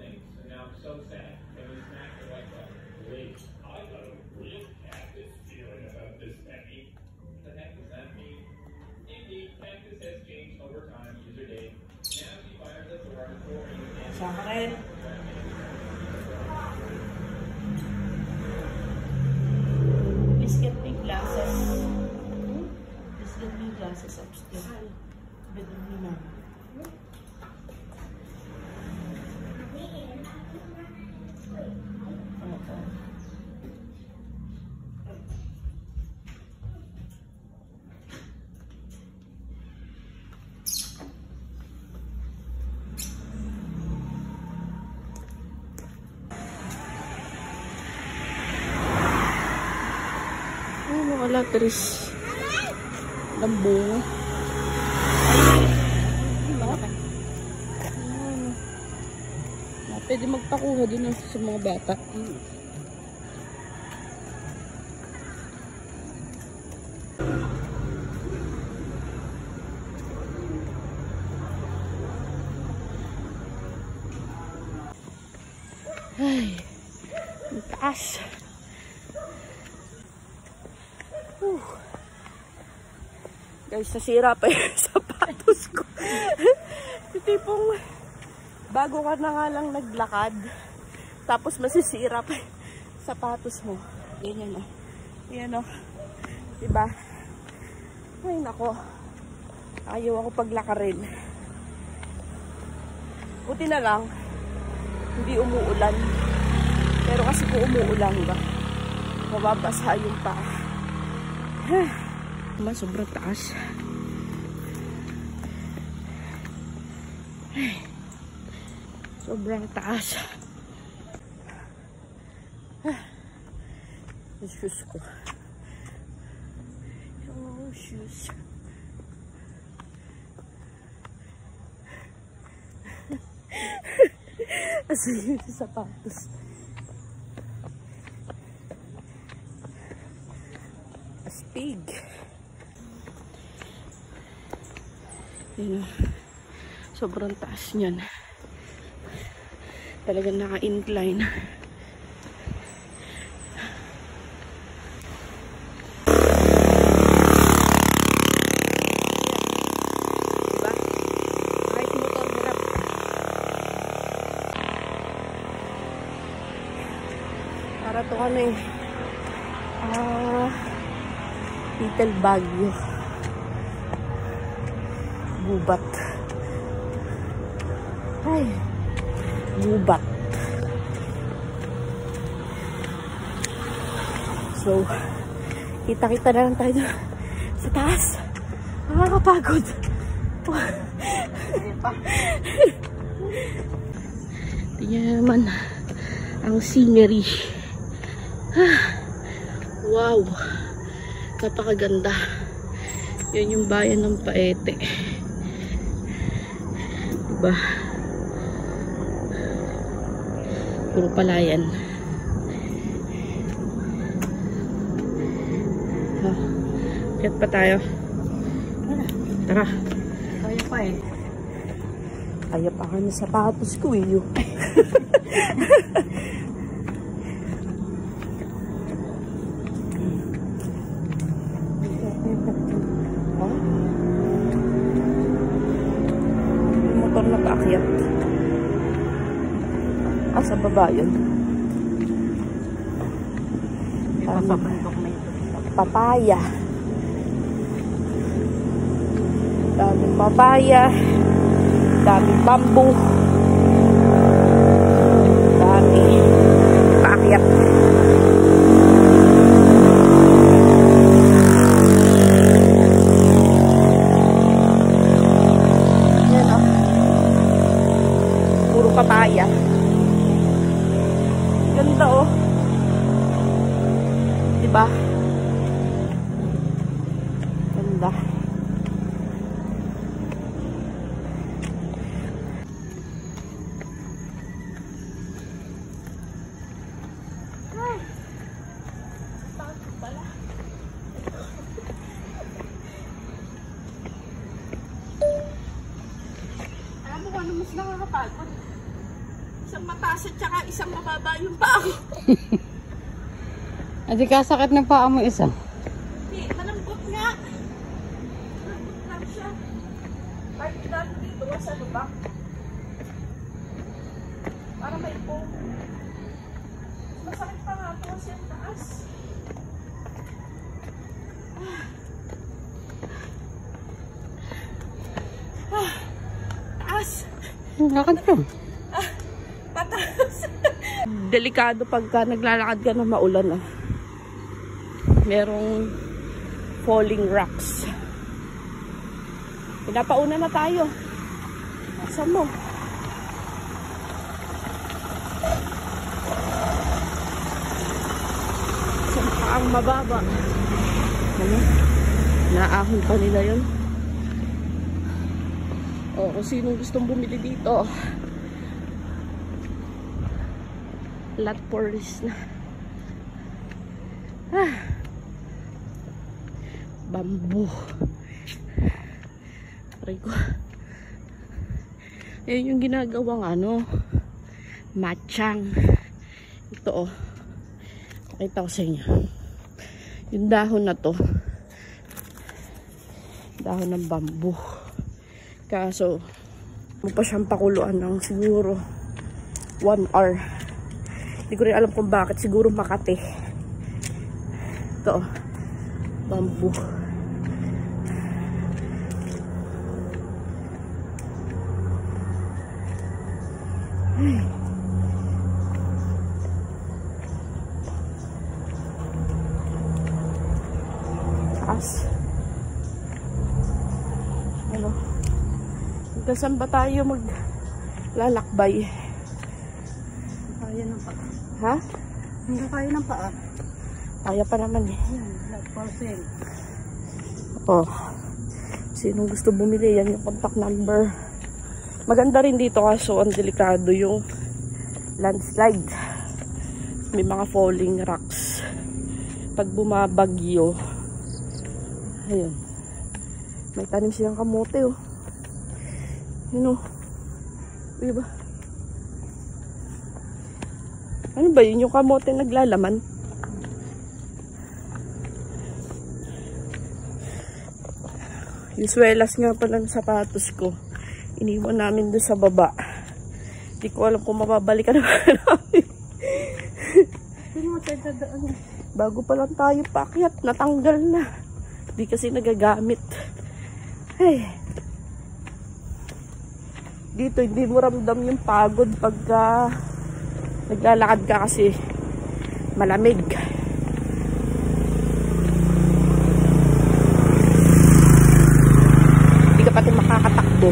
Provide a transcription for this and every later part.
things, and now I'm so sad. And we smacked the white button. Wait, I got a real cactus feeling about this, Penny. What the heck does that mean? Indeed, Cactus has changed over time, user date. Now she fires the door before you can. Sakit. Please get me glasses. Please get me glasses upstairs. Bedroom ni Mama. Latris lambong. Pwede magpakuha din sa mga bata. Ay, ang taas. Guys, nasira pa yung sapatos ko. Tipong bago ka na nga lang naglakad, tapos masisira pa yung sapatos mo. Ganyan o. Yan o. Diba? Ay nako. Ayaw ako paglakarin. Buti na lang, hindi umuulan. Pero kasi kung umuulan ba, mababasa yung paa. Sobrang taas. Sobrang taas. Yung shoes ko. Oh, shoes. Kasi yung sapatos. Astig. Yun, sobrang taas niyan. Talagang naka-incline. Diba? Kahit motor hirap. Para to ano eh. Little Baguio. Gubat. Ay, gubat. So, kita-kita na lang tayo sa taas. Nakakapagod. Tingnan naman ang scenery. Wow, napakaganda. Yan yung bayan ng Paete. Diba? Puro palayan. Kaya pa tayo. Tara. Kaya pa eh. Kaya pa ka na sapatos ko eh. Motor na paakyat. Sa baba yun. Papaya. Daming papaya. Daming bamboo. Daming paakyat. Yan o. Puro papaya. Ganda oh. Diba? Ganda. Ay. Takot pala. Alam mo kung ano mas nakakapagod? Sa Isang mataas at saka isang mababa yung paa ko. Adi ka sakit ng paa mo isa. Hindi, malambot nga. Malambot lang siya. Kahit dati dito, sa lubak. Para may foam. Masakit pa nga ito kasi ang taas. Taas. Lakad ka. Pataas. Delikado pagka naglalakad ka na maulan. Merong falling rocks. Pinapauna na tayo. Saan mo? Saan pa ang mababa? Ano? Naahon pa nila yun. O, kung sinong gustong bumili dito. Lot for risk na. Bamboo. Aray ko. Ayun yung ginagawang ano, matchang. Ito pakita ko sa inyo. Yung dahon na to, dahon ng bamboo. Kaso mo pa siyang pakuluan ng siguro 1 hour. Hindi ko rin alam kung bakit. Siguro Makati. Ito, bamboo. Taas. Ano? Hanggang saan ba tayo maglalakbay? Kaya ng paa. Ha? Hindi kaya ng paa. Kaya pa naman eh. Lot for sale. Oh. Sinong gusto bumili, yan yung contact number. Maganda rin dito kaso ang delikado yung landslide. May mga falling rocks. Pag bumabagyo, ayun. May tanim silang kamote oh. Yun oh. Diba? Ano ba yun? Yung kamote naglalaman? Yung swelas nga pala ng sapatos ko. Iniwan namin doon sa baba. Hindi ko alam kung mababalikan naman namin. Bago pa lang tayo paakyat, natanggal na. Hindi kasi nagagamit. Ay. Dito hindi mo ramdam yung pagod pagka naglalakad ka kasi malamig. Hindi ka pati makakatakbo.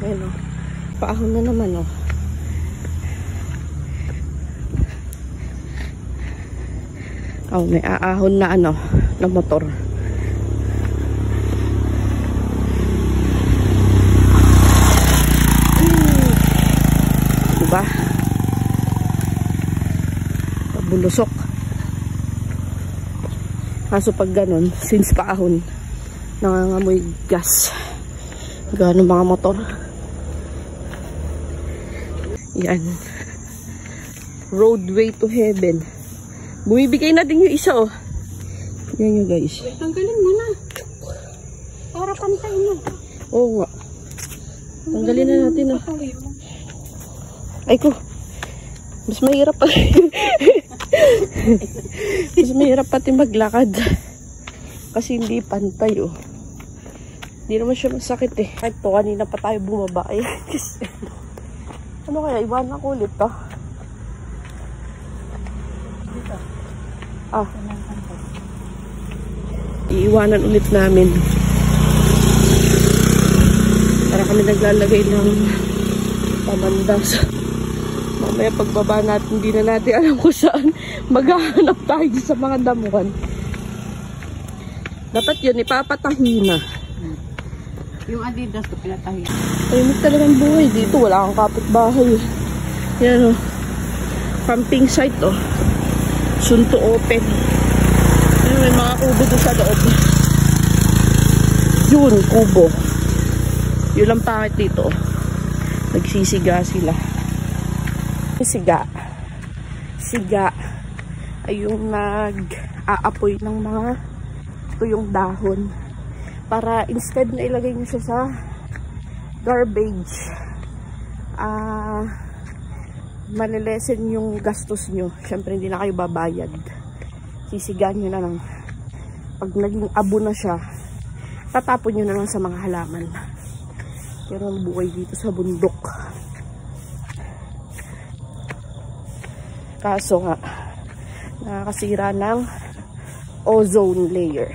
Ayan o. Paahon na naman o. Oh, may aahon na ano, na motor. Diba? Pabulusok. Kaso pag ganun, since paahon, nangangamoy gas. Gano'n mga motor. Yan. Roadway to heaven. Bumibigay na din yung isa oh. Yan yung guys. Tanggalin mo na. Para pantay mo. Oo nga. Tanggalin na natin oh. Ay ko. Mas mahirap pa. Mas mahirap pati maglakad. Kasi hindi pantay oh. Hindi naman siya masakit eh. Kahit to, kanina pa tayo bumaba eh. Ano kaya? Iwanan ko ulit to. Ah. Iiwanan ulit namin. Para kami naglalagay ng pamandas. Mamaya pagbaba natin, hindi na natin alam kung saan maghahanap tayo sa mga damuhan. Dapat yun, ipapatahi na. Yung Adidas ko pinatahi. Tahimik talagang buhay dito. Wala kang kapitbahay. Yan o. Camping site o. Soon to open. Yan, may mga kubo doon sa loob. Yun, kubo. Yun lang pangit dito. Nagsisiga sila. Siga ay yung nag-aapoy ng mga tuyong dahon para instead na ilagay nyo siya sa garbage, malilesen yung gastos nyo. Syempre hindi na kayo babayad, sisigaan nyo na lang. Pag naging abo na siya, tatapon nyo na lang sa mga halaman. Pero ang buhay dito sa bundok, kaso nga nakakasira ng ozone layer.